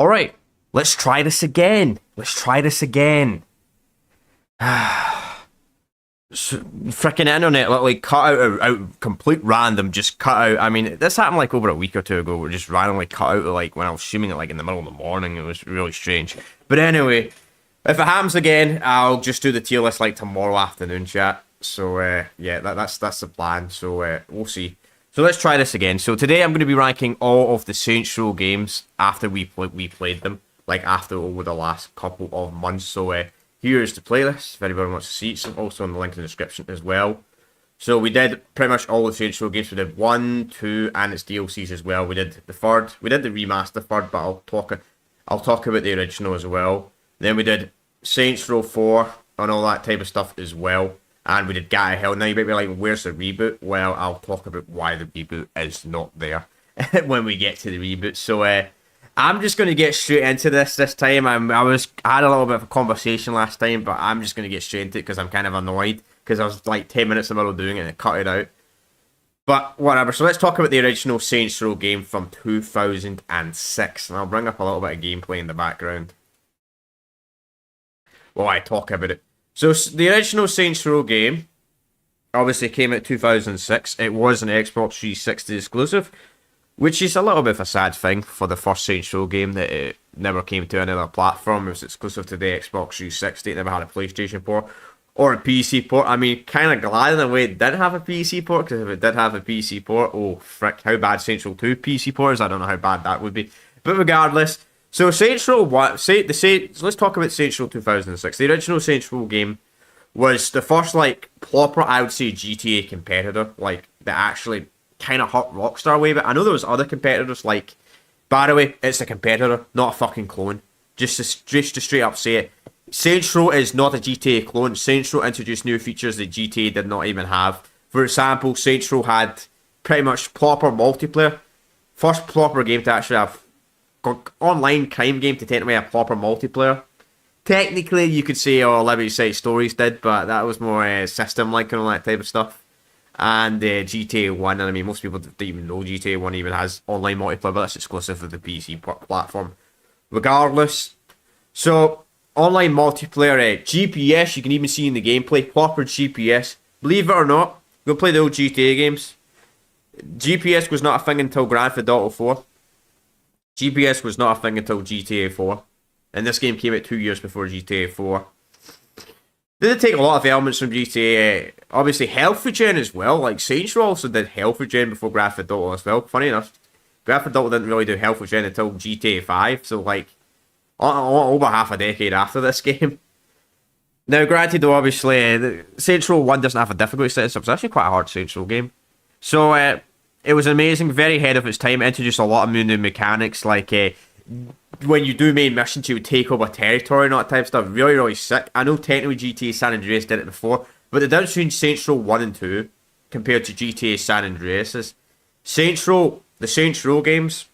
Alright, let's try this again. Let's try this again. Freaking internet, like cut out complete random, just cut out. I mean, this happened like over a week or two ago, where it just randomly cut out like when I was streaming it like in the middle of the morning. It was really strange. But anyway, if it happens again, I'll just do the tier list like tomorrow afternoon, chat. So yeah, that's the plan. So we'll see. So let's try this again. So today I'm going to be ranking all of the Saints Row games after we played them, like after over the last couple of months. So here's the playlist if anybody wants to see it. It's also in the link in the description as well. So we did pretty much all the Saints Row games. We did 1, 2, and its DLCs as well. We did the third. We did the remaster third, but I'll talk about the original as well. Then we did Saints Row 4 and all that type of stuff as well. And we did Get Out of Hell. Now you might be like, where's the reboot? Well, I'll talk about why the reboot is not there when we get to the reboot. So I'm just going to get straight into this time. I had a little bit of a conversation last time, but I'm just going to get straight into it because I'm kind of annoyed because I was like 10 minutes in the middle of doing it and it cut it out. But whatever. So let's talk about the original Saints Row game from 2006. And I'll bring up a little bit of gameplay in the background while I talk about it. So the original Saints Row game obviously came out 2006. It was an Xbox 360 exclusive, which is a little bit of a sad thing for the first Saints Row game that it never came to another platform. It was exclusive to the Xbox 360. It never had a PlayStation port or a PC port. I mean, kind of glad in a way it did have a PC port, because if it did have a PC port, oh frick, how bad Saints Row 2 PC port is, I don't know how bad that would be. But regardless, so Saints Row 1, so let's talk about Saints Row 2006. The original Saints Row game was the first, like, proper, I would say, GTA competitor, like, that actually kind of hot Rockstar way. But I know there was other competitors, like, by the way, it's a competitor, not a fucking clone. Just to straight up say it. Saints Row is not a GTA clone. Saints Row introduced new features that GTA did not even have. For example, Saints Row had pretty much proper multiplayer. First proper game to actually have online crime game to technically have proper multiplayer. Technically, you could say, Liberty City Stories did, but that was more system-like and all that type of stuff. And GTA 1, and I mean, most people don't even know GTA 1 even has online multiplayer, but that's exclusive to the PC platform. Regardless, so online multiplayer, GPS, you can even see in the gameplay, proper GPS. Believe it or not, go play the old GTA games. GPS was not a thing until Grand Theft Auto 4. GPS was not a thing until GTA 4. And this game came out 2 years before GTA 4. They did take a lot of elements from GTA. Obviously, health regen as well. Like, Saints Row also did health regen before Grand Theft Auto as well. Funny enough, Grand Theft Auto didn't really do health regen until GTA 5. So, like, over half a decade after this game. Now, granted, though, obviously, Saints Row 1 doesn't have a difficulty set, so it's actually quite a hard Saints Row game. So, it was amazing, very ahead of its time. It introduced a lot of new mechanics, like when you do main missions, you would take over territory and all that type of stuff. Really, really sick. I know technically GTA San Andreas did it before, but the difference between Saints Row 1 and 2 compared to GTA San Andreas is the Saints Row games,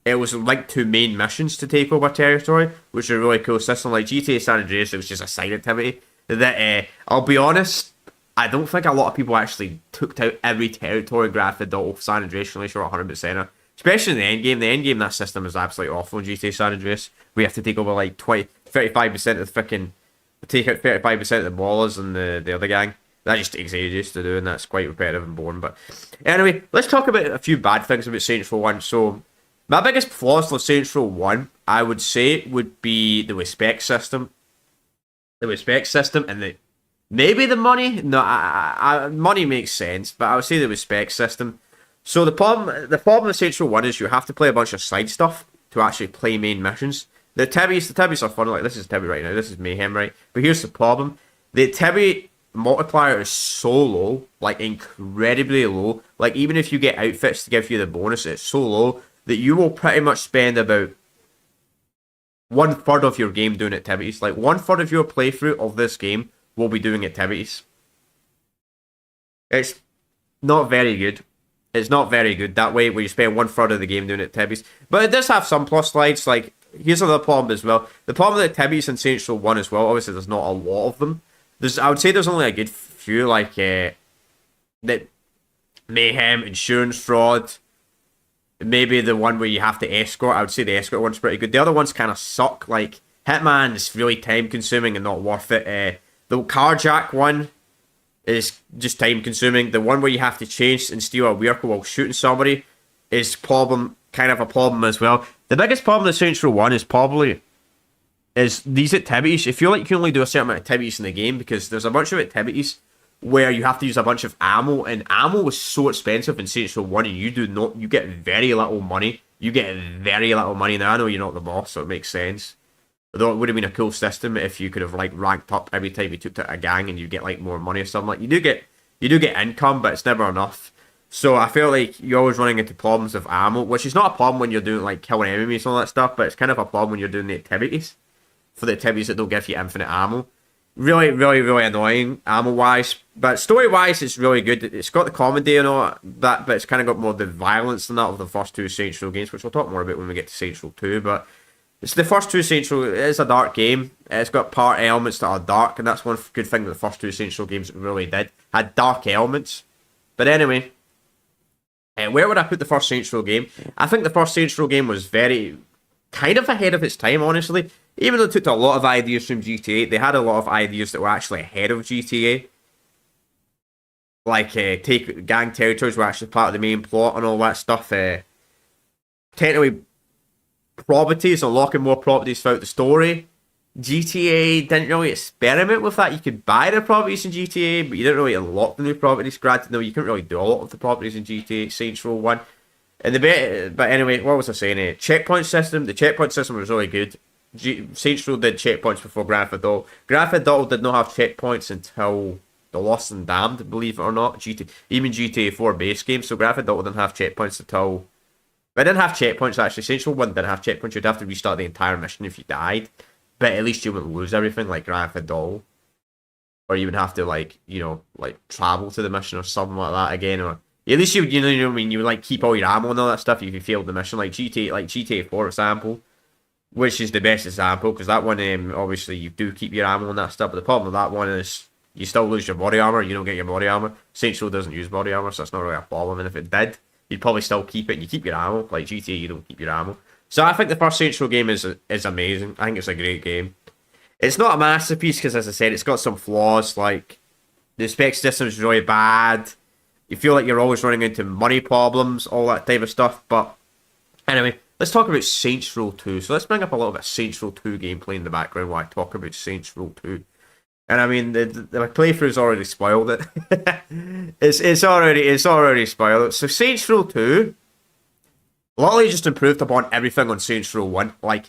it was linked to main missions to take over territory, which is a really cool system. Like GTA San Andreas, it was just a side activity. That I'll be honest, I don't think a lot of people actually took out every territory Grand Theft Auto San Andreas unless you're 100%er. Especially in the end game. The end game, that system is absolutely awful in GTA San Andreas. We have to take over like 35% of the freaking, take out 35% of the ballers and the other gang. That just takes ages to do, and that's quite repetitive and boring. But anyway, let's talk about a few bad things about Saints Row 1. So, my biggest flaws for Saints Row 1, I would say, would be the respect system. The respect system and maybe the money. No, money makes sense, but I would say the respect system. So the problem with Saints Row 1 is you have to play a bunch of side stuff to actually play main missions. The Tibbies are fun, like this is Tibby right now, this is Mayhem, right? But here's the problem. The Tibby multiplier is so low, like incredibly low. Like even if you get outfits to give you the bonus, it's so low that you will pretty much spend about 1/3 of your game doing activities. Like 1/3 of your playthrough of this game will be doing activities. It's not very good. It's not very good that way, where you spend 1/3 of the game doing activities. But it does have some plus slides. Like, here's another problem as well. The problem with activities in Saints Row 1 as well, obviously there's not a lot of them. I would say there's only a good few, like that Mayhem, insurance fraud, Maybe the one where you have to escort. I would say the escort one's pretty good. The other ones kind of suck. Like Hitman is really time consuming and not worth it. The carjack one is just time consuming. The one where you have to chase and steal a vehicle while shooting somebody is kind of a problem as well. The biggest problem with Saints Row 1 is these activities. I feel like you can only do a certain amount of activities in the game because there's a bunch of activities where you have to use a bunch of ammo, and ammo is so expensive in Saints Row 1, and you get very little money. You get very little money. Now, I know you're not the boss, so it makes sense. Although it would have been a cool system if you could have like ranked up every time you took to a gang and you get like more money or something. Like you do get income, but it's never enough. So I feel like you're always running into problems of ammo, which is not a problem when you're doing like killing enemies and all that stuff, but it's kind of a problem when you're doing the activities. For the activities that don't give you infinite ammo. Really, really, really annoying ammo-wise. But story-wise, it's really good. It's got the comedy and all that, but it's kind of got more the violence than that of the first two Saints Row games, which we'll talk more about when we get to Saints Row 2. But it's the first two Saints Row. It is a dark game. It's got part elements that are dark, and that's one good thing that the first two Saints Row games really did. Had dark elements. But anyway, where would I put the first Saints Row game? I think the first Saints Row game was very kind of ahead of its time, honestly. Even though it took a lot of ideas from GTA, they had a lot of ideas that were actually ahead of GTA. Like, take gang territories were actually part of the main plot and all that stuff. Technically, properties, unlocking more properties throughout the story. GTA didn't really experiment with that. You could buy the properties in GTA, but you didn't really unlock the new properties. Granted, no, you couldn't really do a lot of the properties in GTA Saints Row 1. But anyway, what was I saying? Checkpoint system. The checkpoint system was really good. Saints Row did checkpoints before Grand Theft Auto. Grand Theft Auto did not have checkpoints until The Lost and Damned, believe it or not. Even GTA 4 base game, so Grand Theft Auto didn't have checkpoints until... It didn't have checkpoints, actually. Saints Row 1 didn't have checkpoints. You'd have to restart the entire mission if you died. But at least you wouldn't lose everything like Grand Theft Auto. Or you would have to, like, travel to the mission or something like that again. Or at least you know what I mean? You would, like, keep all your ammo and all that stuff if you failed the mission. Like GTA 4, for example. Which is the best example, because that one, obviously, you do keep your ammo and that stuff, but the problem with that one is you still lose your body armor, you don't get your body armor. Saints Row doesn't use body armor, so it's not really a problem, and if it did, you'd probably still keep it, and you keep your ammo. Like GTA, you don't keep your ammo. So I think the first Saints Row game is amazing. I think it's a great game. It's not a masterpiece, because as I said, it's got some flaws, like, the spec system is really bad, you feel like you're always running into money problems, all that type of stuff, but anyway, let's talk about Saints Row 2. So let's bring up a little bit of Saints Row 2 gameplay in the background while I talk about Saints Row 2. And I mean, my playthrough's already spoiled it. it's already spoiled it. So Saints Row 2, literally just improved upon everything on Saints Row 1. Like,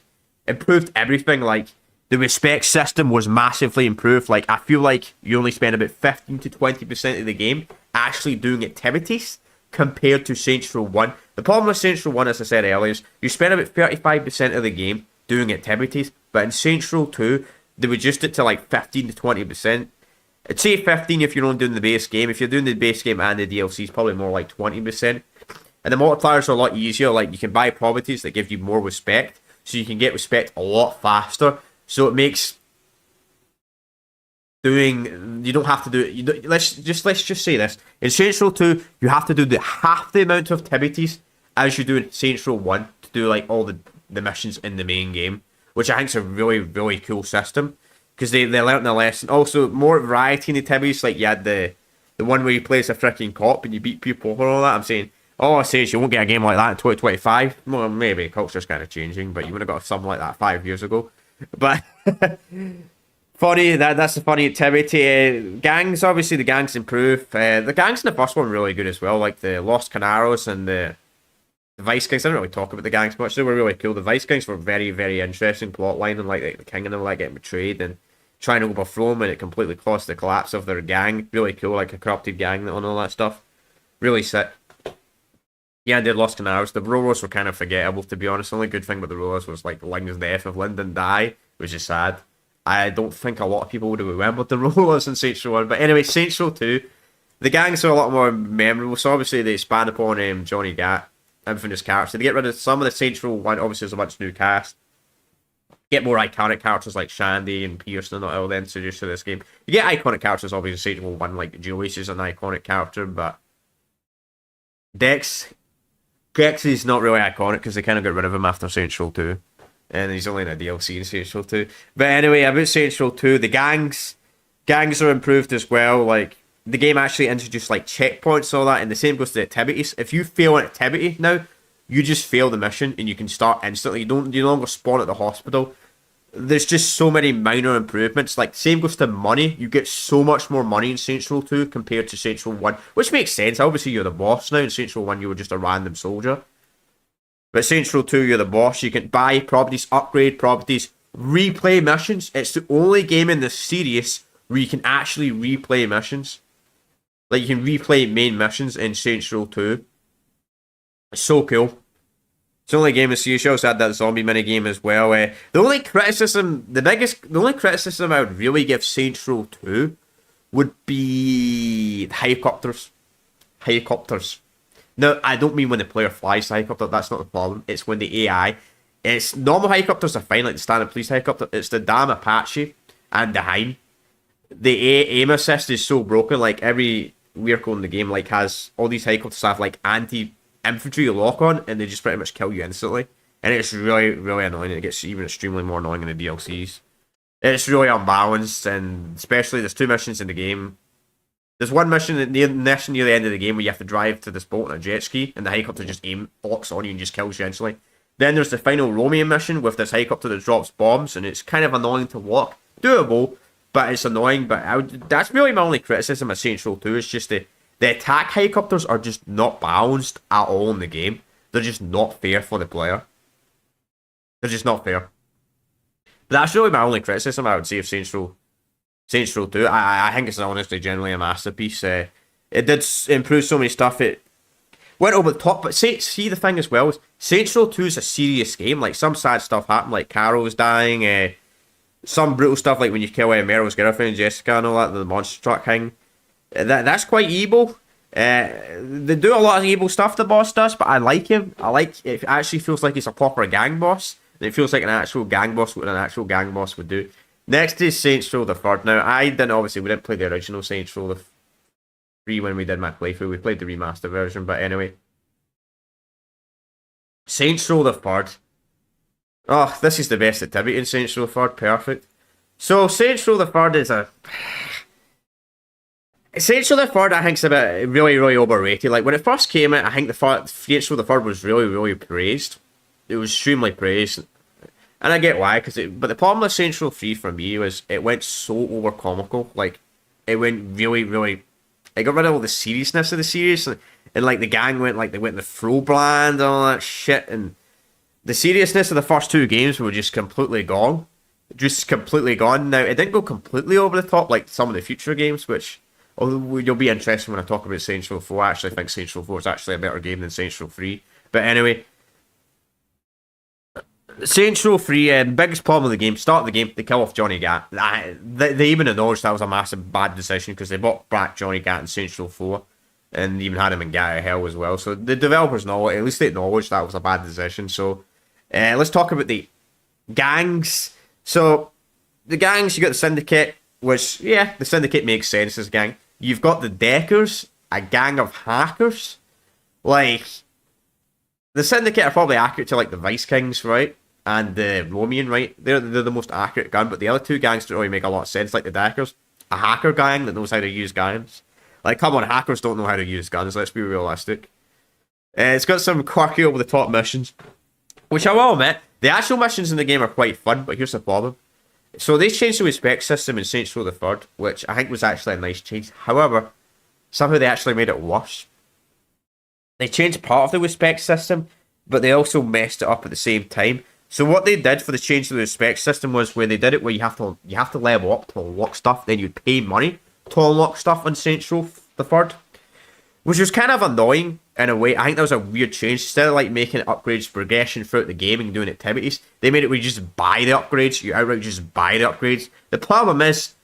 improved everything. Like, the respect system was massively improved. Like, I feel like you only spend about 15 to 20% of the game actually doing activities compared to Saints Row 1. The problem with Saints Row 1, as I said earlier, is you spend about 35% of the game doing activities, but in Saints Row 2, they reduced it to like 15 to 20%. I'd say 15 if you're only doing the base game. If you're doing the base game and the DLC, it's probably more like 20%. And the multipliers are a lot easier. Like, you can buy properties that give you more respect, so you can get respect a lot faster. So it makes you don't have to do it. Let's just say this. In Saints Row 2, you have to do half the amount of activities as you do in Saints Row 1 to do like all the missions in the main game, which I think is a really, really cool system, because they learned the lesson. Also, more variety in the activities, like you had the one where you play as a freaking cop and you beat people and all that. I'm saying, all I say is you won't get a game like that in 2025. Well, maybe culture's kind of changing, but you would have got something like that 5 years ago. But funny, that's a funny activity. Gangs, obviously the gangs improve. The gangs in the first one were really good as well, like the Los Canaros and the Vice Gangs. I don't really talk about the gangs much. They were really cool. The Vice Gangs were very, very interesting plot line, and like the king and them like getting betrayed and trying to overthrow them, and it completely caused the collapse of their gang. Really cool, like a corrupted gang and all that stuff. Really sick. Yeah, I did Los Canaros. The Rollers were kind of forgettable, to be honest. The only good thing about the Rollers was like Ling's death of Lyndon Die, which is sad. I don't think a lot of people would have remembered the Rollers in Saints Row 1. But anyway, Saints Row 2, the gangs are a lot more memorable. So obviously they expand upon Johnny Gat, infamous character. They get rid of some of the Saints Row 1. Obviously there's a bunch of new cast. Get more iconic characters like Shandy and Pierce and all then introduced to this game. You get iconic characters, obviously, in Saints Row 1, like Julius is an iconic character, but Dex, Gex is not really iconic because they kind of got rid of him after Saints Row 2. And he's only in a DLC in Saints Row 2. But anyway, about Saints Row 2, the gangs are improved as well. Like, the game actually introduced like checkpoints and all that, and the same goes to activities. If you fail an activity now, you just fail the mission and you can start instantly. You no longer spawn at the hospital. There's just so many minor improvements. Like, same goes to money. You get so much more money in Saints Row 2 compared to Saints Row 1, which makes sense. Obviously, you're the boss now. In Saints Row 1, you were just a random soldier. But Saints Row 2, you're the boss. You can buy properties, upgrade properties, replay missions. It's the only game in the series where you can actually replay missions. Like, you can replay main missions in Saints Row 2. It's so cool. It's the only game in the series. You also had that zombie minigame as well. The only criticism I would really give Saints Row 2 would be helicopters. Helicopters. No, I don't mean when the player flies the helicopter. That's not the problem. It's when the AI. It's normal helicopters are fine, like the standard police helicopter. It's the damn Apache and the Hind. The aim assist is so broken. Like, every vehicle in the game like has all these helicopters have like anti-infantry lock on, and they just pretty much kill you instantly. And it's really, really annoying. It gets even extremely more annoying in the DLCs. It's really unbalanced, and especially there's 2 missions in the game. There's one mission near the end of the game where you have to drive to this boat on a jet ski, and the helicopter just locks on you and just kills you instantly. Then there's the final Romeo mission with this helicopter that drops bombs, and it's kind of annoying to walk. Doable, but it's annoying. But that's really my only criticism of Saints Row 2. It's just the attack helicopters are just not balanced at all in the game. They're just not fair for the player. They're just not fair. But that's really my only criticism, I would say, of Saints Row 2. I think it's honestly generally a masterpiece. It did improve so many stuff. It went over the top. But see the thing as well is Saints Row 2 is a serious game. Like, some sad stuff happened, like Carol's dying. Some brutal stuff, like when you kill Meryl's girlfriend, Jessica, and all that, the monster truck thing. That's quite evil. They do a lot of evil stuff, the boss does, but I like him. It actually feels like he's a proper gang boss. And it feels like an actual gang boss, what an actual gang boss would do. Next is Saints Row the Third. Now, we didn't play the original Saints Row the 3 when we did my playthrough. We played the remaster version, but anyway. Saints Row the Third. Oh, this is the best activity in Saints Row the Third. Perfect. So, Saints Row the Third is a... Saints Row the Third, I think, is a bit really, really overrated. Like, when it first came out, I think Saints Row the Third was really, really praised. It was extremely praised. And I get why, but the problem with Saints Row 3 for me was it went so over comical. Like, it went really, really... It got rid of all the seriousness of the series. And like, the gang went in the throw brand and all that shit. And the seriousness of the first 2 games were just completely gone. Just completely gone. Now, it didn't go completely over the top like some of the future games, which... Although you'll be interested when I talk about Saints Row 4. I actually think Saints Row 4 is actually a better game than Saints Row 3. But anyway... Saints Row 3, biggest problem of the game, start of the game, they kill off Johnny Gat. They even acknowledged that was a massive bad decision because they brought back Johnny Gat in Saints Row 4 and even had him in Gat of Hell as well. So the developers know, at least they acknowledged that was a bad decision. So let's talk about the gangs. So the gangs, you got the Syndicate, which, yeah, the Syndicate makes sense as a gang. You've got the Deckers, a gang of hackers. Like, the Syndicate are probably accurate to like the Vice Kings, right? And the Romian, right? They're the most accurate gun, but the other 2 gangs don't really make a lot of sense, like the Deckers. A hacker gang that knows how to use guns. Like, come on, hackers don't know how to use guns, let's be realistic. It's got some quirky over-the-top missions, which I will admit, the actual missions in the game are quite fun, but here's the problem. So they changed the respect system in Saints Row the Third, which I think was actually a nice change. However, somehow they actually made it worse. They changed part of the respect system, but they also messed it up at the same time. So what they did for the change to the respect system was where they did it where you have to level up to unlock stuff, then you'd pay money to unlock stuff on Saints Row the Third, which was kind of annoying in a way. I think that was a weird change. Instead of like making upgrades progression throughout the game and doing activities, they made it where you just buy the upgrades. You outright just buy the upgrades. The problem is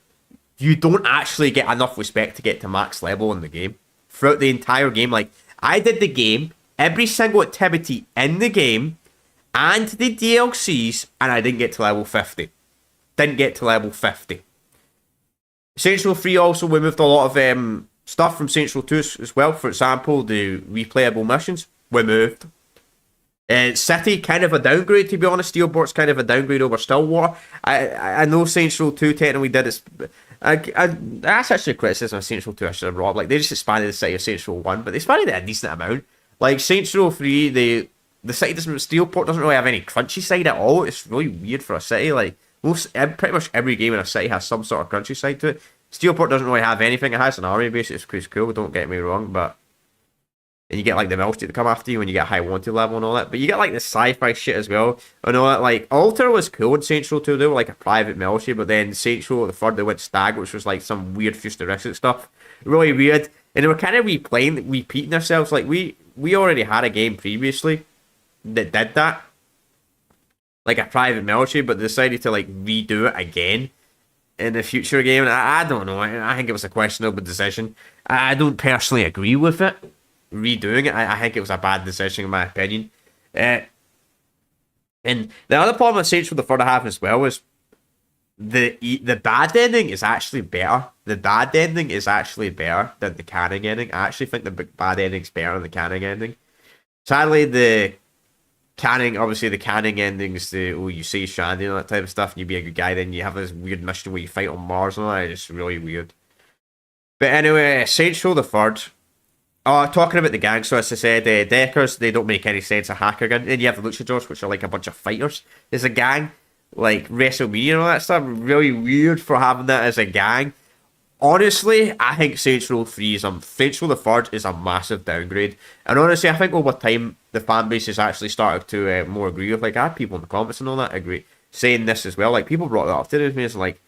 you don't actually get enough respect to get to max level in the game throughout the entire game. Like, I did the game, every single activity in the game, and the DLCs, and I didn't get to level 50. Didn't get to level 50. Saints Row 3 also removed a lot of stuff from Saints Row 2 as well. For example, the replayable missions removed. City, kind of a downgrade, to be honest. Steelport's kind of a downgrade over Stillwater. I know Saints Row 2 technically did it. That's actually a criticism of Saints Row 2 I should have brought. Like, they just expanded the city of Saints Row 1, but they expanded it a decent amount. Like, Saints Row 3, the city doesn't, Steelport doesn't really have any crunchy side at all. It's really weird for a city. Like, pretty much every game in a city has some sort of crunchy side to it. Steelport doesn't really have anything. It has an army base. It's cool. Don't get me wrong, but and you get like the military to come after you when you get high wanted level and all that. But you get like the sci-fi shit as well. And all that. Like Alter was cool in Saints Row 2. They were like a private military, but then Saints Row the third they went Stag, which was like some weird futuristic stuff. Really weird. And they were kind of repeating themselves. Like we already had a game previously that did that. Like a private military, but they decided to like redo it again in the future game. I don't know. I think it was a questionable decision. I don't personally agree with it. Redoing it, I think it was a bad decision in my opinion. And the other problem with Saints Row the third half as well is the bad ending is actually better. The bad ending is actually better than the canon ending. I actually think the bad ending is better than the canon ending. Sadly, the canon endings, you say Shandy and all that type of stuff, and you be a good guy, then you have this weird mission where you fight on Mars and all that. It's really weird. But anyway, Saints Row the third. Talking about the gang, so as I said, Deckers, they don't make any sense, a hacker gang. Then you have the Luchadors, which are like a bunch of fighters. There's a gang, like WrestleMania and all that stuff. Really weird for having that as a gang. Honestly, I think Saints Row 3 Saints Row the third is a massive downgrade. And honestly, I think over time, the fan base has actually started to more agree with, like, I had people in the comments and all that agree, saying this as well. Like, people brought that up to me, it's like,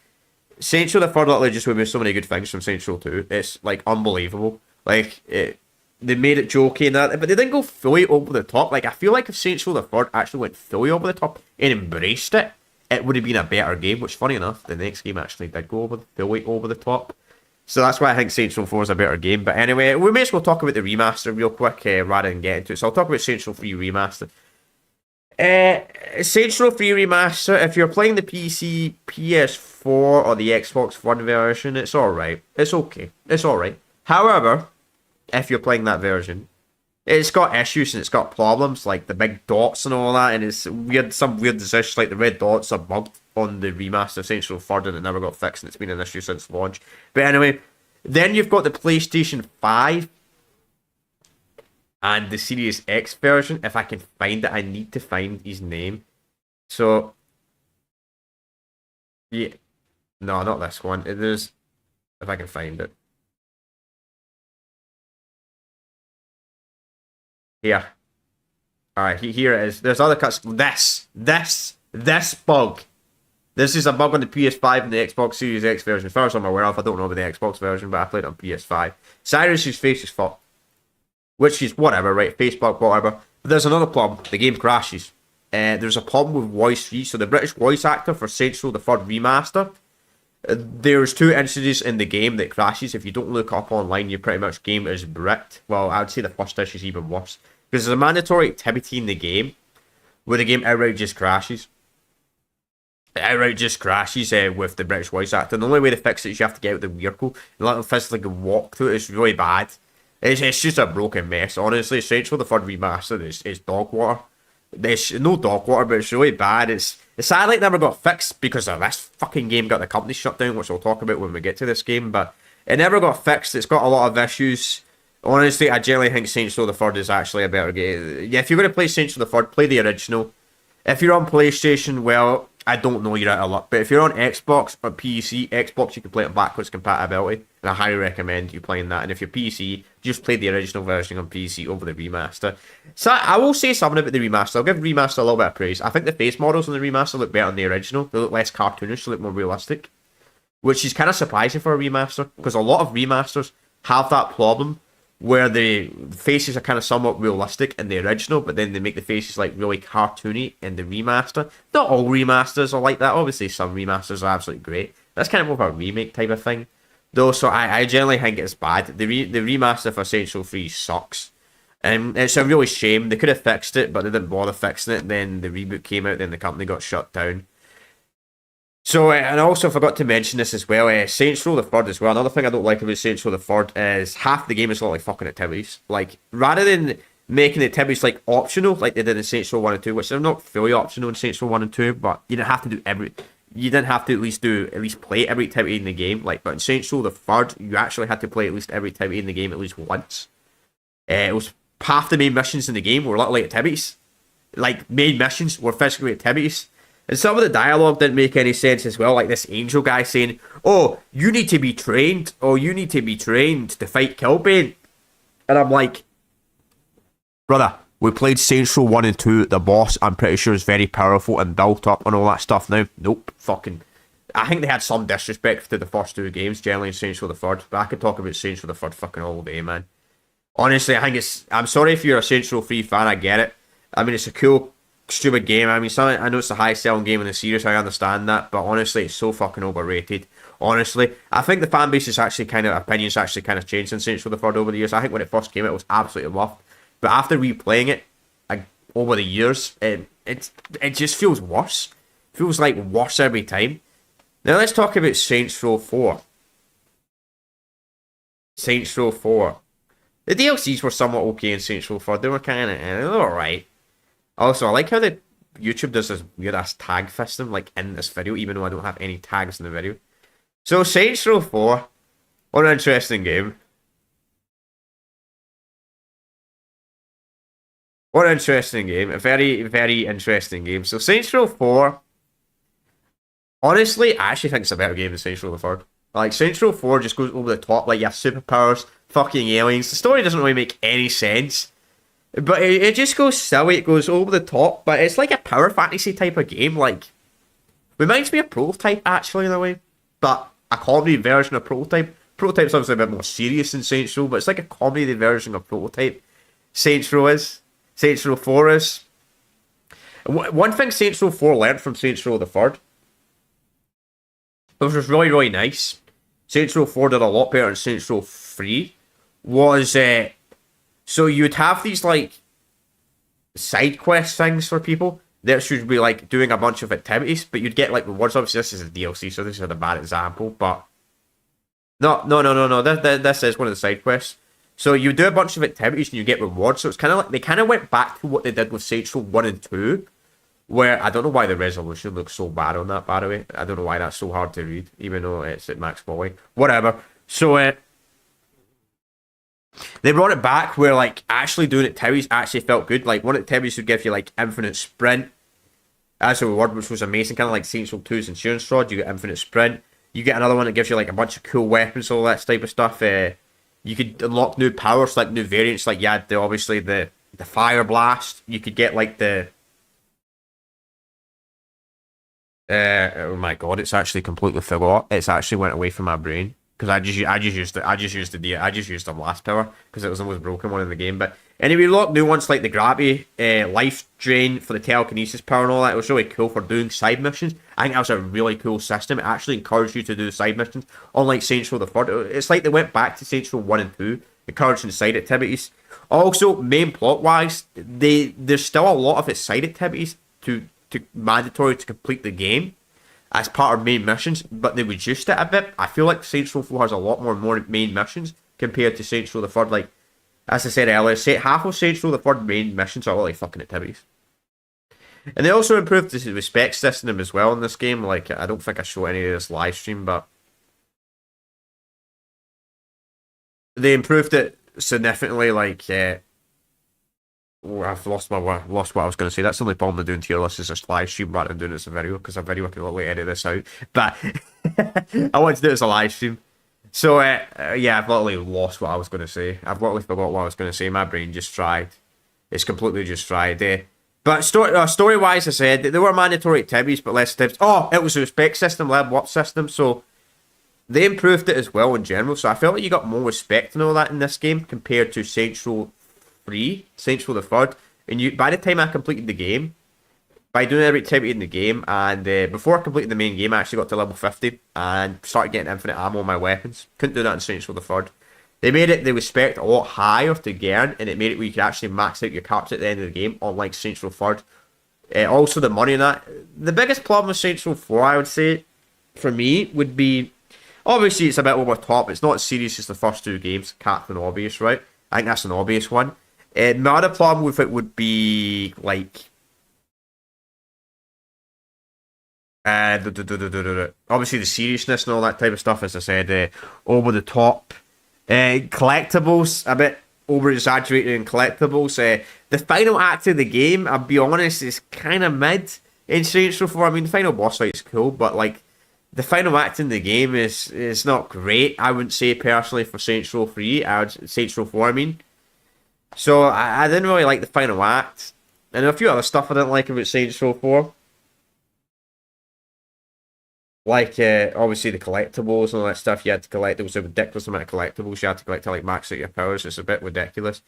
Saints Row the third literally just removed so many good things from Saints Row 2. It's, like, unbelievable. Like, they made it jokey and that, but they didn't go fully over the top. Like, I feel like if Saints Row the third actually went fully over the top and embraced it, it would have been a better game, which, funny enough, the next game actually did go fully over the top. So that's why I think Saints Row 4 is a better game. But anyway, we may as well talk about the remaster real quick rather than get into it. So I'll talk about Saints Row 3 Remaster. Saints Row 3 Remaster, if you're playing the PC, PS4, or the Xbox One version, it's alright. It's okay. It's alright. However, if you're playing that version, it's got issues and it's got problems, like the big dots and all that, and it's weird, some weird decisions, like the red dots are bugged on the remaster of Saints Row 3 and it never got fixed and it's been an issue since launch. But anyway, then you've got the PlayStation 5 and the Series X version. If I can find it, I need to find his name. So, yeah, no, not this one. It is, if I can find it. Here. Alright, here it is. There's other cuts. This bug. This is a bug on the PS5 and the Xbox Series X version. As far as I'm aware of, I don't know about the Xbox version, but I played it on PS5. Cyrus's face is fucked. Which is whatever, right? Facebook, whatever. But there's another problem. The game crashes. There's a problem with voice free. So the British voice actor for Saints Row the third Remaster, there's 2 instances in the game that crashes. If you don't look up online, your pretty much game is bricked. Well, I would say the first issue is even worse. Because there's a mandatory activity in the game where the game outright just crashes. It outright just crashes with the British voice actor. And the only way to fix it is you have to get out the vehicle and let them physically walk through it. It's really bad. It's just a broken mess, honestly. Saints Row the third Remastered is dog water. There's no dog water, but it's really bad. It's sadly it never got fixed because of this fucking game got the company shut down, which I'll talk about when we get to this game, but it never got fixed. It's got a lot of issues. Honestly, I generally think Saints Row the third is actually a better game. Yeah, if you're going to play Saints Row the third, play the original. If you're on PlayStation, well, I don't know, you're out of luck. But if you're on Xbox or PC, Xbox, you can play it backwards compatibility. And I highly recommend you playing that. And if you're PC, just play the original version on PC over the remaster. So I will say something about the remaster. I'll give remaster a little bit of praise. I think the face models on the remaster look better than the original. They look less cartoonish, they look more realistic. Which is kind of surprising for a remaster. Because a lot of remasters have that problem where the faces are kind of somewhat realistic in the original, but then they make the faces like really cartoony in the remaster. Not all remasters are like that. Obviously, some remasters are absolutely great. That's kind of more of a remake type of thing, though. So I generally think it's bad. The remaster for Saints Row 3 sucks, and it's a really shame. They could have fixed it, but they didn't bother fixing it. Then the reboot came out, then the company got shut down. So, and I also forgot to mention this as well, Saints Row the third as well. Another thing I don't like about Saints Row the third is half the game is a lot like fucking activities. Like, rather than making the activities like optional, like they did in Saints Row 1 and 2, which they're not fully optional in Saints Row 1 and 2, but you didn't have to do you didn't have to at least play every activity in the game. Like, but in Saints Row the Third, you actually had to play at least every activity in the game at least once. It was half the main missions in the game were literally activities. Like, main missions were physically activities. And some of the dialogue didn't make any sense as well, like this angel guy saying, "Oh, you need to be trained, to fight Killbane." And I'm like, brother, we played Saints Row 1 and 2, the boss, I'm pretty sure is very powerful and built up and all that stuff now. Nope, fucking... I think they had some disrespect to the first two games, generally in Saints Row the Third, but I could talk about Saints Row the Third fucking all day, man. Honestly, I think it's... I'm sorry if you're a Saints Row 3 fan, I get it. I mean, it's a cool, stupid game. I mean, I know it's the highest selling game in the series, I understand that, but honestly, it's so fucking overrated. Honestly, I think the fan base is actually opinions actually kind of changed in Saints Row the Third over the years. I think when it first came out, it was absolutely loved. But after replaying it over the years, it just feels worse. It feels like worse every time. Now let's talk about Saints Row 4. Saints Row 4. The DLCs were somewhat okay in Saints Row 4. They were kind of alright. Also, I like how the YouTube does this weird ass tag system, like in this video, even though I don't have any tags in the video. So Saints Row 4, what an interesting game. What an interesting game. A very, very interesting game. So Saints Row 4, honestly, I actually think it's a better game than Saints Row the Third. Like, Saints Row 4 just goes over the top, like you have superpowers, fucking aliens. The story doesn't really make any sense. But it just goes silly, it goes over the top, but it's like a power fantasy type of game, like, reminds me of Prototype, actually, in a way. But a comedy version of Prototype. Prototype's obviously a bit more serious than Saints Row, but it's like a comedy version of Prototype. Saints Row 4 is. One thing Saints Row 4 learned from Saints Row the Third, which was really, really nice, Saints Row 4 did a lot better than Saints Row 3, was, so you'd have these, like, side quest things for people that should be, like, doing a bunch of activities, but you'd get, like, rewards. Obviously, this is a DLC, so this is a bad example, but... No, this is one of the side quests. So you do a bunch of activities and you get rewards. So it's kind of like they kind of went back to what they did with Saints Row 1 and 2, where I don't know why the resolution looks so bad on that, by the way. I don't know why that's so hard to read, even though it's at max quality. Whatever. So they brought it back where like actually doing activities actually felt good. Like one activities would give you like infinite sprint as a reward, which was amazing. Kind of like Saints Row 2's Insurance Fraud. You get infinite sprint. You get another one that gives you like a bunch of cool weapons, all that type of stuff. You could unlock new powers, like new variants, like obviously the fire blast. You could get like the oh my god, it's actually completely forgot. It's actually went away from my brain because I just used the blast power because it was the most broken one in the game. But anyway, we unlocked new ones like the gravity, life drain for the telekinesis power and all that. It was really cool for doing side missions. I think that was a really cool system. It actually encouraged you to do side missions, unlike Saints Row the Third. It's like they went back to Saints Row 1 and 2, encouraging side activities. Also, main plot-wise, there's still a lot of its side activities to mandatory to complete the game as part of main missions, but they reduced it a bit. I feel like Saints Row 4 has a lot more main missions compared to Saints Row the Third. Like, as I said earlier, half of Saints Row the Third main missions are all like fucking activities. And they also improved the respect system as well in this game. Like, I don't think I show any of this live stream, but they improved it significantly. Like, I've lost what I was going to say. That's the only problem with doing tier lists is just live stream rather than doing it as a video, because a video I can literally edit this out. But I want to do it as a live stream. So, yeah, I've literally lost what I was going to say. I've literally forgot what I was going to say. My brain just fried. It's completely just fried. But story-wise, I said, there were mandatory activities, but less tips. Oh, it was a respect system, level up system, so they improved it as well in general. So I felt like you got more respect and all that in this game compared to Saints Row 3, Saints Row the Third. And by the time I completed the game, by doing every activity in the game, and before I completed the main game, I actually got to level 50 and started getting infinite ammo on my weapons. Couldn't do that in Saints Row the Third. They made it the respect a lot higher to gain, and it made it where you could actually max out your character at the end of the game, unlike Saints Row 3. Also, the money in that. The biggest problem with Saints Row 4, I would say, for me, would be, obviously it's a bit over top. It's not as serious as the first two games, Captain Obvious, right? I think that's an obvious one. My other problem with it would be like obviously the seriousness and all that type of stuff. As I said, over the top. Collectibles a bit over exaggerated in collectibles. The final act of the game, I'll be honest, is kind of mid in Saints Row 4. I mean, the final boss fight is cool, but like the final act in the game is not great. I wouldn't say personally for Saints Row 3. Saints Row 4. I mean, so I didn't really like the final act, and a few other stuff I didn't like about Saints Row 4. Like, obviously the collectibles and all that stuff you had to collect. There was a ridiculous amount of collectibles you had to collect to, like, max out your powers. It's a bit ridiculous.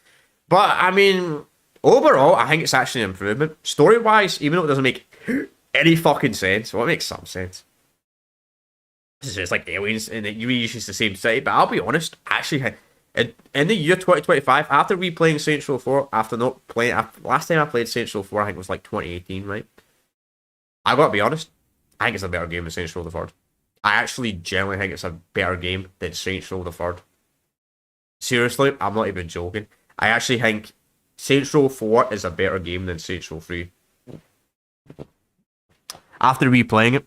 But, I mean, overall, I think it's actually an improvement. Story-wise, even though it doesn't make any fucking sense, well, it makes some sense. It's just like aliens, and you use the same city. But I'll be honest, actually, in the year 2025, after replaying Saints Row 4, after not playing... last time I played Saints Row 4, I think it was, like, 2018, right? I gotta be honest. I think it's a better game than Saints Row the Third. I actually genuinely think it's a better game than Saints Row the Third. Seriously, I'm not even joking. I actually think Saints Row 4 is a better game than Saints Row 3. After replaying it.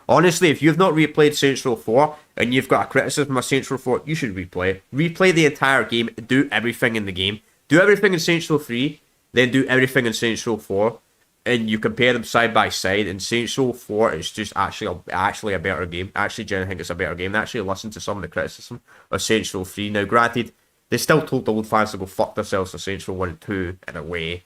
Honestly, if you've not replayed Saints Row 4 and you've got a criticism of Saints Row 4, you should replay it. Replay the entire game, do everything in the game. Do everything in Saints Row 3, then do everything in Saints Row 4. And you compare them side by side, and Saints Row 4 is just actually a better game. I actually genuinely think it's a better game. I actually listened to some of the criticism of Saints Row 3. Now, granted, they still told the old fans to go fuck themselves for Saints Row 1 and 2 in a way.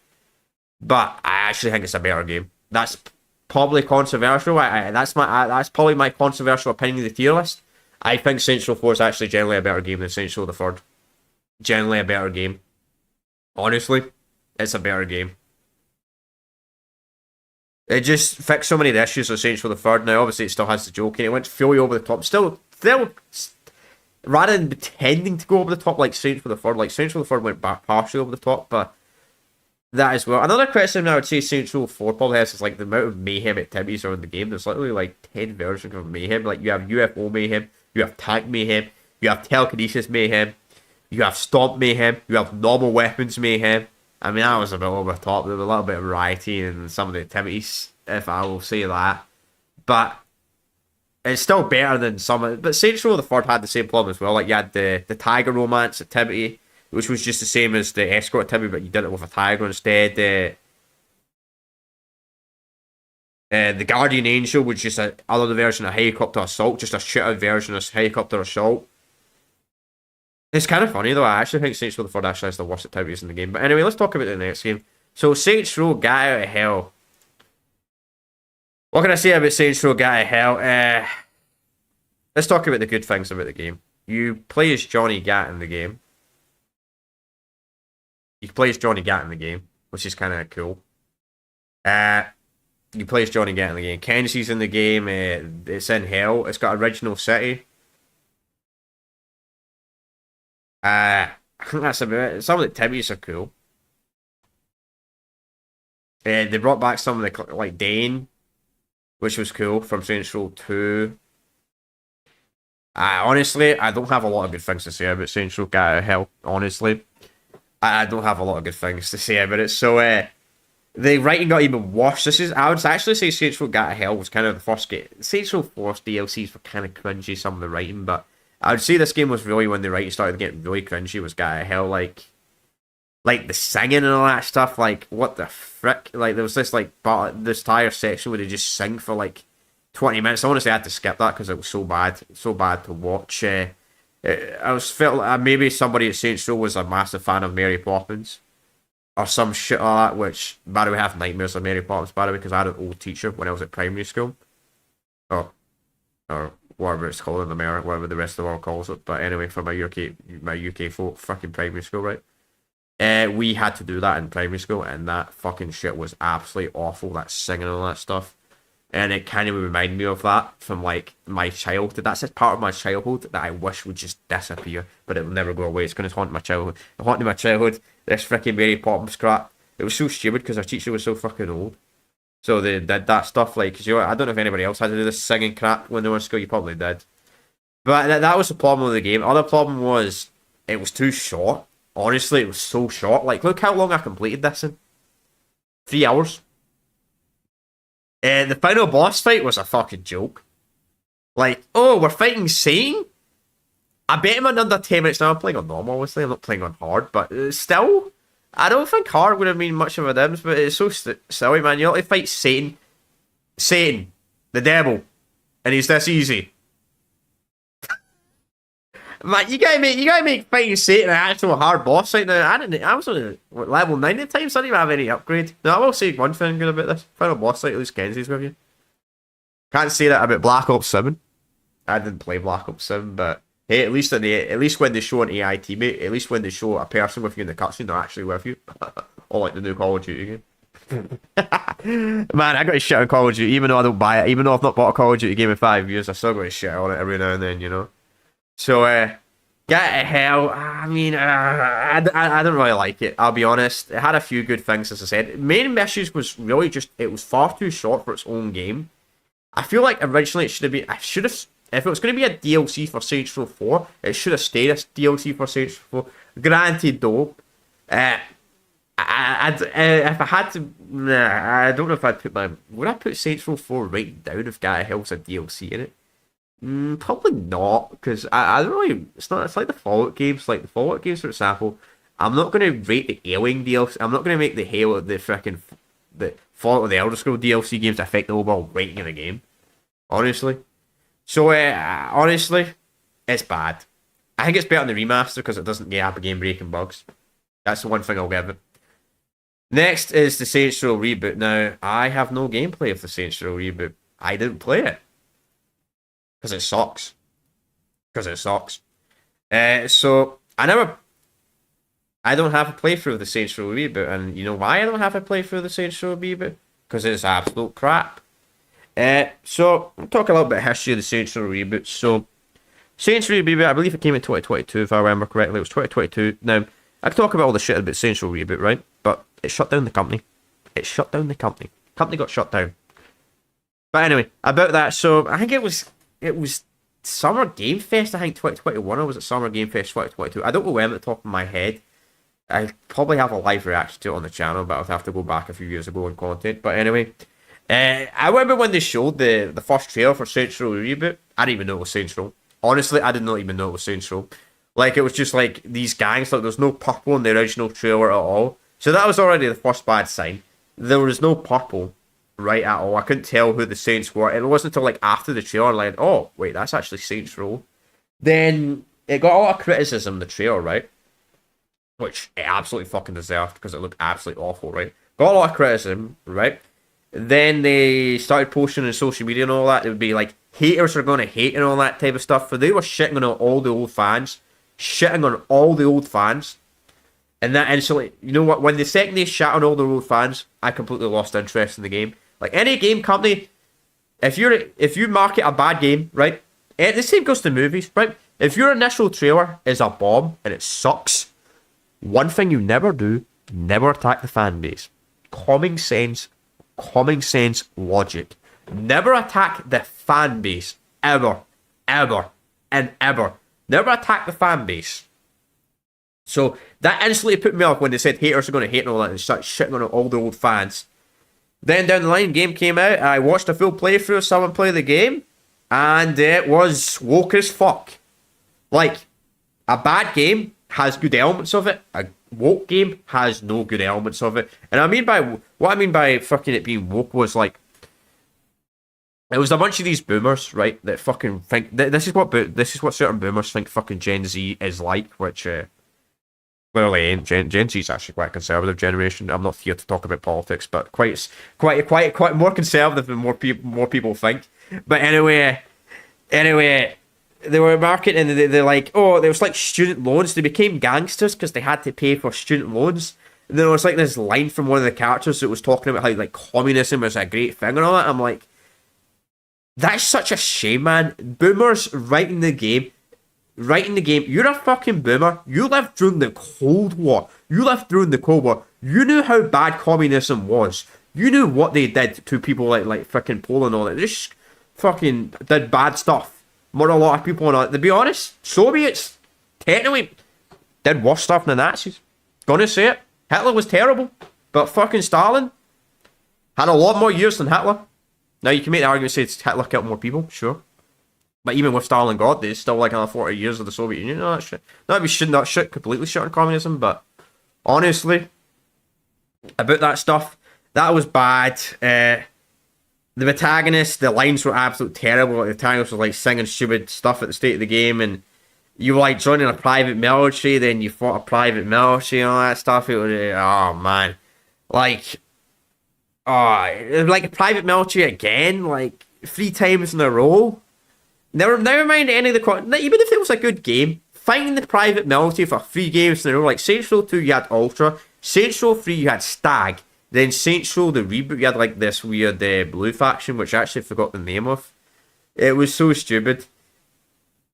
But I actually think it's a better game. That's probably controversial. That's probably my controversial opinion of the tier list. I think Saints Row 4 is actually generally a better game than Saints Row the Third. Generally a better game. Honestly, it's a better game. It just fixed so many of the issues of Saints Row the Third. Now, obviously, it still has the joke, and it went fully over the top. Still, rather than pretending to go over the top like Saints Row the Third, like Saints Row the Third went back partially over the top, but that as well. Another criticism I would say Saints Row 4 probably has is like the amount of mayhem activities are in the game. There's literally like 10 versions of mayhem. Like, you have UFO mayhem, you have tank mayhem, you have telekinesis mayhem, you have stomp mayhem, you have normal weapons mayhem. I mean, that was a bit over the top. There was a little bit of variety in some of the activities, if I will say that. But it's still better than some of it. But Saints Row the Third had the same problem as well. Like, you had the tiger romance activity, which was just the same as the escort activity, but you did it with a tiger instead. The Guardian Angel was just another version of helicopter assault, just a shootout version of helicopter assault. It's kind of funny though. I actually think Saints Row the Third actually has the worst activities in the game. But anyway, let's talk about the next game. So Saints Row Get Out of Hell. What can I say about Saints Row Get Out of Hell? Let's talk about the good things about the game. You play as Johnny Gat in the game. You play as Johnny Gat in the game, which is kind of cool. You play as Johnny Gat in the game. Kenzie's in the game. It's in Hell. It's got original city. I think that's about it. Some of the activities are cool. They brought back some of the, like, Dane, which was cool, from Saints Row 2. Honestly, I don't have a lot of good things to say about Saints Row Get Out of Hell, honestly. I don't have a lot of good things to say about it. So, the writing got even worse. I would actually say Saints Row Get Out of Hell was kind of the first game. Saints Row 4's DLCs were kind of cringy, some of the writing, but I would say this game was really when the writing started getting really cringy, was Get Out of Hell. Like the singing and all that stuff, like, what the frick? Like, there was this, like, this entire section where they just sing for, like, 20 minutes. I honestly had to skip that because it was so bad to watch. I felt like maybe somebody at Saints Row was a massive fan of Mary Poppins or some shit like that, which, by the way, I have nightmares of Mary Poppins, by the way, because I had an old teacher when I was at primary school. Or whatever it's called in America, whatever the rest of the world calls it. But anyway, for my UK folk, fucking primary school, right? We had to do that in primary school, and that fucking shit was absolutely awful, that singing and all that stuff. And it kind of reminded me of that from, like, my childhood. That's just part of my childhood that I wish would just disappear, but it will never go away. It's going to haunt my childhood. It haunted my childhood. This freaking Mary Poppins crap. It was so stupid because our teacher was so fucking old. So they did that stuff, like, cause, you know, I don't know if anybody else had to do this singing crap when they were in school. You probably did. But that was the problem with the game. Other problem was it was too short. Honestly, it was so short. Like, look how long I completed this in. 3 hours. And the final boss fight was a fucking joke. Like, oh, we're fighting Satan? I bet him in under 10 minutes now. I'm playing on normal, obviously. I'm not playing on hard, but still, I don't think hard would have been much of a difference, but it's so silly, man. You have to fight Satan. Satan, the devil, and he's this easy. Man, you gotta make fighting Satan an actual hard boss fight now. I was on level 9 at the time, so I didn't even have any upgrade. Now, I will say one thing good about this. Final boss fight, at least Kenzie's with you. Can't say that about Black Ops 7. I didn't play Black Ops 7, but hey, at least when they show an AI teammate, at least when they show a person with you in the cutscene, they're actually with you. Or like the new Call of Duty game. Man, I got to shit on Call of Duty, even though I don't buy it. Even though I've not bought a Call of Duty game in 5 years, I still got to shit on it every now and then, you know. So, get to hell. I mean, I don't really like it. I'll be honest. It had a few good things, as I said. Main issues was really just it was far too short for its own game. I feel like originally it should have been. If it was going to be a DLC for Saints Row 4, it should have stayed a DLC for Saints Row 4. Granted, though, if I had to, I don't know if I'd put would I put Saints Row 4 right down if Gatta Hill's a DLC in it? Probably not, because I don't really. It's like the Fallout games. Like the Fallout games, for example. I'm not going to rate the Alien DLC. I'm not going to make the Fallout of the Elder Scrolls DLC games affect the overall rating of the game. Honestly. So, honestly, it's bad. I think it's better than the remaster because it doesn't have a game-breaking bugs. That's the one thing I'll give it. Next is the Saints Row reboot. Now, I have no gameplay of the Saints Row reboot. I didn't play it. Because it sucks. So, I don't have a playthrough of the Saints Row reboot. And you know why I don't have a playthrough of the Saints Row reboot? Because it's absolute crap. So, I'll talk a little bit of history of the Saints Row reboot. So, Saints Row reboot, I believe it came in 2022, if I remember correctly. It was 2022. Now, I could talk about all the shit about Saints Row reboot, right? But it shut down the company. Company got shut down. But anyway, about that, so I think it was Summer Game Fest, I think 2021, or was it Summer Game Fest 2022? I don't know when at the top of my head. I probably have a live reaction to it on the channel, but I'll have to go back a few years ago in content. But anyway, I remember when they showed the first trailer for Saints Row reboot. I didn't even know it was Saints Row. Honestly, I did not even know it was Saints Row. Like, it was just like these gangs, like there's no purple in the original trailer at all. So that was already the first bad sign. There was no purple, right, at all. I couldn't tell who the Saints were. And it wasn't until like after the trailer, like, oh, wait, that's actually Saints Row. Then it got a lot of criticism, the trailer, right? Which it absolutely fucking deserved because it looked absolutely awful, right? Got a lot of criticism, right? Then they started posting on social media and all that. It would be like, haters are going to hate and all that type of stuff. So they were shitting on all the old fans. And that instantly, you know what? When the second they shat on all the old fans, I completely lost interest in the game. Like any game company, if you market a bad game, right? And the same goes to movies, right? If your initial trailer is a bomb and it sucks, one thing you never do, never attack the fan base. Common sense logic. Never attack the fan base. Ever. Never attack the fan base. So that instantly put me off when they said haters are going to hate and all that and start shitting on all the old fans. Then down the line, game came out. I watched a full playthrough of someone play the game, and it was woke as fuck. Like, a bad game has good elements of it. A woke game has no good elements of it. And what I mean by fucking it being woke was like, it was a bunch of these boomers, right, that fucking think this is what certain boomers think fucking Gen Z is like, which clearly ain't. Gen Z is actually quite a conservative generation. I'm not here to talk about politics, but quite more conservative than more people think. But anyway, they were marketing and they're like, oh, there was like student loans. They became gangsters because they had to pay for student loans. And then there was like this line from one of the characters that was talking about how like communism was a great thing and all that. I'm like, that's such a shame, man. Boomers writing the game. You're a fucking boomer. You lived during the Cold War. You knew how bad communism was. You knew what they did to people like fucking Poland and all that. They just fucking did bad stuff. Murdered a lot of people and all that. To be honest, Soviets, technically, did worse stuff than the Nazis. Gonna say it. Hitler was terrible, but fucking Stalin had a lot more years than Hitler. Now you can make the argument say Hitler killed more people, sure. But even with Stalin God, there's still like another 40 years of the Soviet Union and all that shit. Not we should not shit completely shit on communism, but honestly, about that stuff, that was bad. The antagonists, the lines were absolutely terrible. The antagonists were like singing stupid stuff at the state of the game, and you were like joining a private military, then you fought a private military and all that stuff. It was, oh man, like, oh, like a private military again, like 3 times in a row. Never mind any of the even if it was a good game, fighting the private military for 3 games in a row. Like Saints Row 2, you had Ultra. Saints Row 3, you had Stag. Then Saints Row, the reboot, you had like this weird blue faction, which I actually forgot the name of. It was so stupid,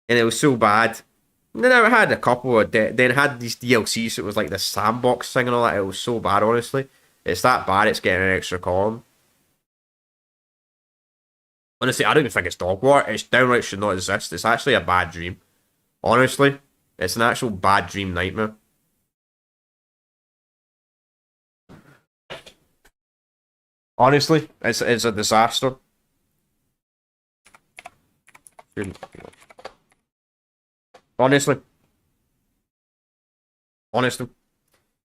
and it was so bad. And then I had a couple of then had these DLCs. So it was like the sandbox thing and all that. It was so bad, honestly. It's that bad. It's getting an extra column. Honestly, I don't even think it's dog war. It's downright should not exist. It's actually a bad dream. Honestly, it's an actual bad dream nightmare. Honestly, it's a disaster. Honestly.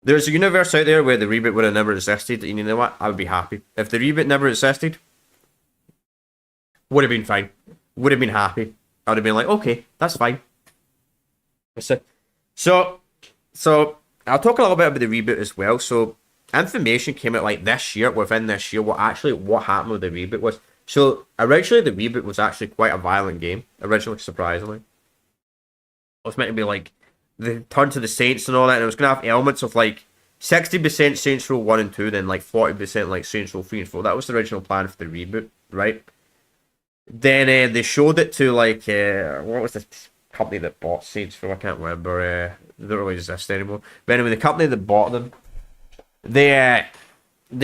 There's a universe out there where the reboot would have never existed, and you know what? I would be happy. If the reboot never existed, would have been fine. Would have been happy. I would have been like, okay, that's fine. So I'll talk a little bit about the reboot as well. So information came out like this year, within this year, what happened with the reboot was. So originally the reboot was actually quite a violent game. Originally, surprisingly. It was meant to be like the turn to the Saints and all that, and it was gonna have elements of like 60% Saints Row 1 and 2, then like 40% like Saints Row 3 and 4. That was the original plan for the reboot, right? Then they showed it to like what was the company that bought Saints Row? I can't remember. They don't really exist anymore. But anyway, the company that bought them, they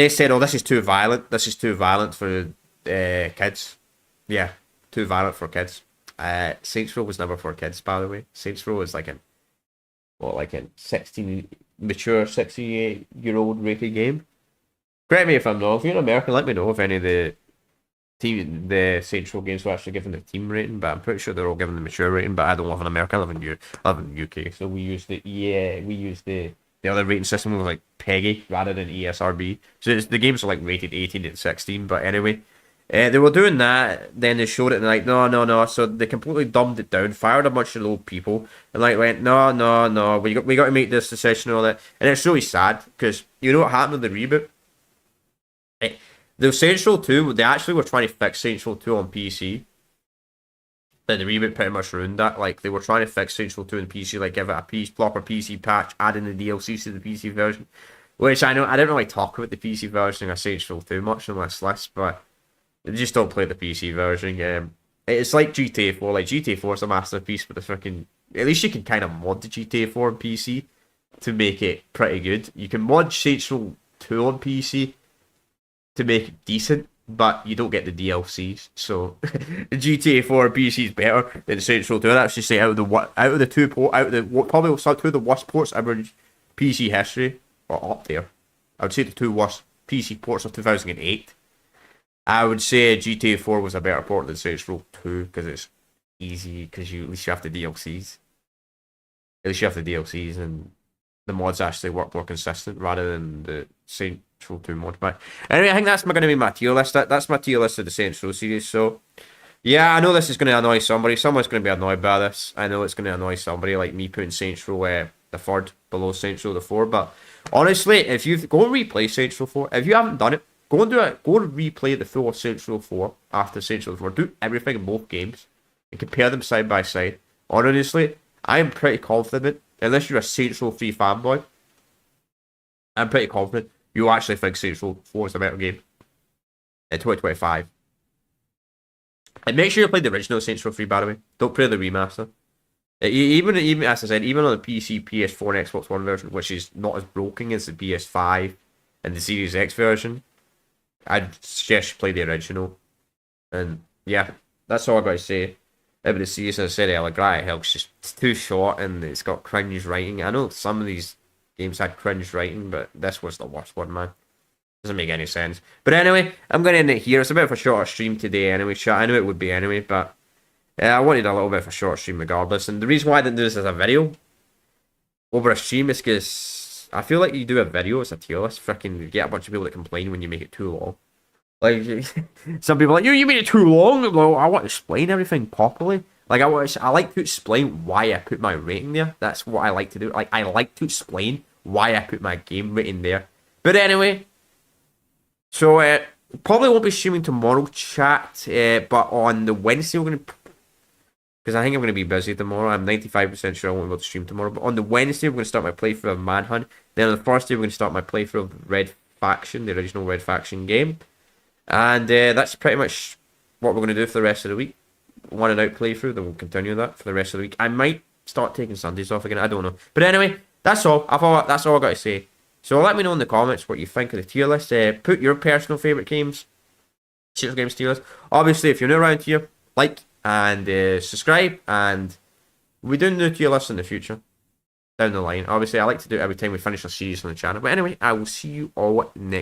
said, "Oh, this is too violent. This is too violent for kids. Yeah, too violent for kids." Saints Row was never for kids, by the way. Saints Row is like a mature 68-year-old rated game. Correct me if I'm wrong. If you're an American, let me know if any of the Saints Row games were actually given the team rating, but I'm pretty sure they're all given the mature rating. But I don't live in America. I live in the UK, so we use the other rating system was like PEGI rather than ESRB. So the games are like rated 18 and 16. But anyway, they were doing that. Then they showed it and like no. So they completely dumbed it down, fired a bunch of little people, and like went no. We got to make this decision and all that. And it's really sad because you know what happened with the reboot. The Saints Row 2, they actually were trying to fix Saints Row 2 on PC. Then the reboot pretty much ruined that. Like, they were trying to fix Saints Row 2 on PC, like give it a proper PC patch, adding the DLCs to the PC version. Which I know, I didn't really talk about the PC version of Saints Row 2 much on this list, but they just don't play the PC version. It's like GTA 4. Like, GTA 4 is a masterpiece, but the freaking... At least you can kind of mod the GTA 4 on PC to make it pretty good. You can mod Saints Row 2 on PC to make it decent, but you don't get the DLCs. So the GTA 4 PC is better than Saints Row 2. I'd actually say probably two of the worst ports ever in PC history, or up there. I would say the 2 worst PC ports of 2008. I would say GTA 4 was a better port than Saints Row 2 because it's easy, because at least you have the DLCs. At least you have the DLCs and the mods actually work more consistent rather than the Saints Row 2 mod pack. Anyway, I think that's going to be my tier list. That's my tier list of the Saints Row series. So, yeah, I know this is going to annoy somebody. Someone's going to be annoyed by this. I know it's going to annoy somebody like me putting Saints Row the third below Saints Row the 4. But honestly, if you go and replay Saints Row 4, if you haven't done it, go and do it. Go and replay the full Saints Row 4 after Saints Row 4. Do everything in both games and compare them side by side. Honestly, I am pretty confident, unless you're a Saints Row 3 fanboy, I'm pretty confident you'll actually think Saints Row 4 is a better game in 2025. And make sure you play the original Saints Row 3, by the way. Don't play the remaster. Even as I said, even on the PC, PS4, and Xbox One version, which is not as broken as the PS5 and the Series X version, I'd suggest you play the original. And yeah, that's all I got to say. Everybody sees, as I said earlier, Granite Hill's just it's too short and it's got cringe writing. I know some of these games had cringe writing, but this was the worst one, man. Doesn't make any sense. But anyway, I'm going to end it here. It's a bit of a shorter stream today anyway, chat. I knew it would be anyway, but I wanted a little bit of a short stream regardless. And the reason why I didn't do this as a video over a stream is because I feel like you do a video, it's a tier list, freaking you get a bunch of people that complain when you make it too long. Like, some people are like, you made it too long. Well, I want to explain everything properly. Like, I like to explain why I put my rating there. That's what I like to do. Like, I like to explain why I put my game rating there. But anyway, so probably won't be streaming tomorrow, chat. But on the Wednesday, we're going to... Because I think I'm going to be busy tomorrow. I'm 95% sure I won't be able to stream tomorrow. But on the Wednesday, we're going to start my playthrough of Manhunt. Then on the Thursday, we're going to start my playthrough of Red Faction, the original Red Faction game. And that's pretty much what we're going to do for the rest of the week. One and out playthrough, then we'll continue that for the rest of the week. I might start taking Sundays off again, I don't know. But anyway, that's all. That's all I got to say. So let me know in the comments what you think of the tier list. Put your personal favourite games, Shooter Games tier list. Obviously, if you're new around here, like and subscribe. And we'll be doing new tier lists in the future, down the line. Obviously, I like to do it every time we finish a series on the channel. But anyway, I will see you all next.